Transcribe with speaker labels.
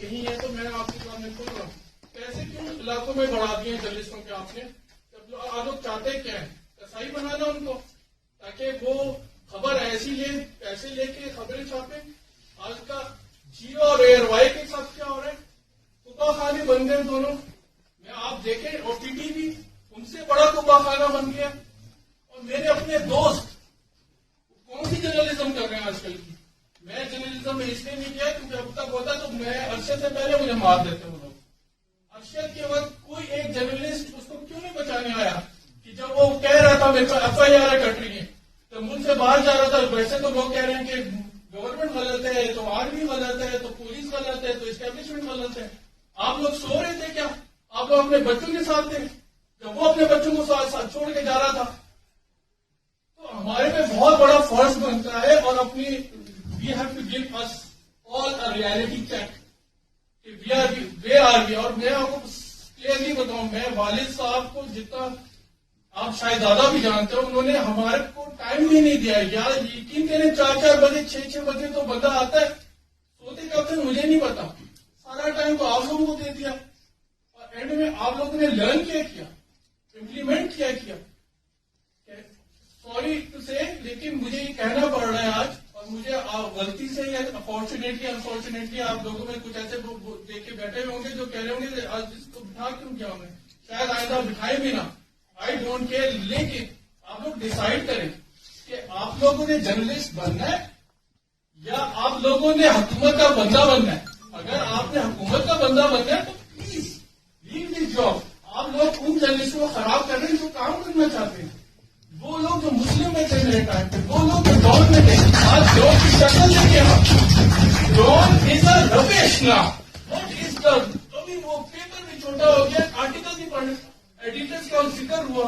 Speaker 1: کہیں ہے تو میں آپ کی بات میں کھل رہا ہوں. پیسے کیوں علاقوں میں بڑھا دیے ہیں جرنلسٹوں کے آپ نے؟ آپ لوگ چاہتے کیا ہے؟ کسائی بنانا ان کو تاکہ وہ خبر ایسی پیسے لے کے خبریں چھاپے. آج کا جیو اور ایئر وائی کے ساتھ کیا ہو رہا ہے؟ کبا خانے بن گئے دونوں. میں آپ دیکھیں او ٹی ٹی بھی ان سے بڑا کبا خانہ بن گیا. اور میرے اپنے دوست کون سی جرنلزم کر رہے ہیں آج کل کی. میں جرنلزم میں اس لیے نہیں کیا کیونکہ اب تک ہوتا تو میں عرصے سے پہلے مجھے مار دیتے وہ لوگ. ارشد کے وقت کوئی ایک جرنلسٹ اس کو کیوں نہیں بچانے آیا کہ جب وہ کہہ رہا تھا میرے کو ایف آئی آر کٹ رہی ہے تو ملک سے باہر جا رہا تھا. ویسے تو لوگ کہہ رہے ہیں کہ گورنمنٹ غلط ہے تو آرمی غلط ہے تو پولیس غلط ہے تو اسٹیبلشمنٹ غلط ہے. آپ لوگ سو رہے تھے کیا؟ آپ لوگ اپنے بچوں کے ساتھ تھے جب وہ اپنے بچوں کو ساتھ چھوڑ کے جا رہا تھا. تو ہمارے پہ بہت بڑا فرض بنتا ہے اور اپنی we have to give us all a reality check we are we. اور میں آپ کو کلیئرلی بتاؤں, میں والد صاحب کو جتنا آپ شاید زیادہ بھی جانتے ہو, انہوں نے ہمارے کو ٹائم بھی نہیں دیا. یار یقین کریں 4 بجے 6 بجے تو بندہ آتا ہے, سوتے کب تک مجھے نہیں پتا. سارا ٹائم تو آپ لوگوں کو دے دیا اور اینڈ میں آپ لوگوں نے لرن کیا امپلیمنٹ کیا. سوری ٹو سے, لیکن مجھے یہ کہنا پڑ رہا ہے آج. اور مجھے غلطی سے یا اپارچونیٹلی انفارچونیٹلی آپ لوگوں میں کچھ ایسے دیکھ کے بیٹھے ہوئے ہوں گے جو کہہ رہے ہوں گے آج اس کو بٹھا کیوں کیا ہمیں, شاید آئندہ بٹھائے بھی نہ. I don't care. لیکن آپ لوگ ڈیسائیڈ کریں کہ آپ لوگوں نے جرنلسٹ بننا ہے یا آپ لوگوں نے حکومت کا بندہ بننا ہے. اگر آپ نے حکومت کا بندہ بننا ہے تو پلیز لیو دس جاب. آپ لوگ ان جرنلسٹوں کو خراب کر رہے ہیں جو کام کرنا چاہتے ہیں. وہ لوگ جو مسلم میں تھے میرے ٹائم پہ, وہ لوگ جو ڈون میں تھے, آج ڈون کی شکل دیکھیے آپ. ڈون از اے ربیش نا. واٹ از دا, کبھی وہ پیپر بھی چھوٹا ہو گیا, آرٹیکل بھی پڑھنے, ایڈیٹرس کا ذکر ہوا.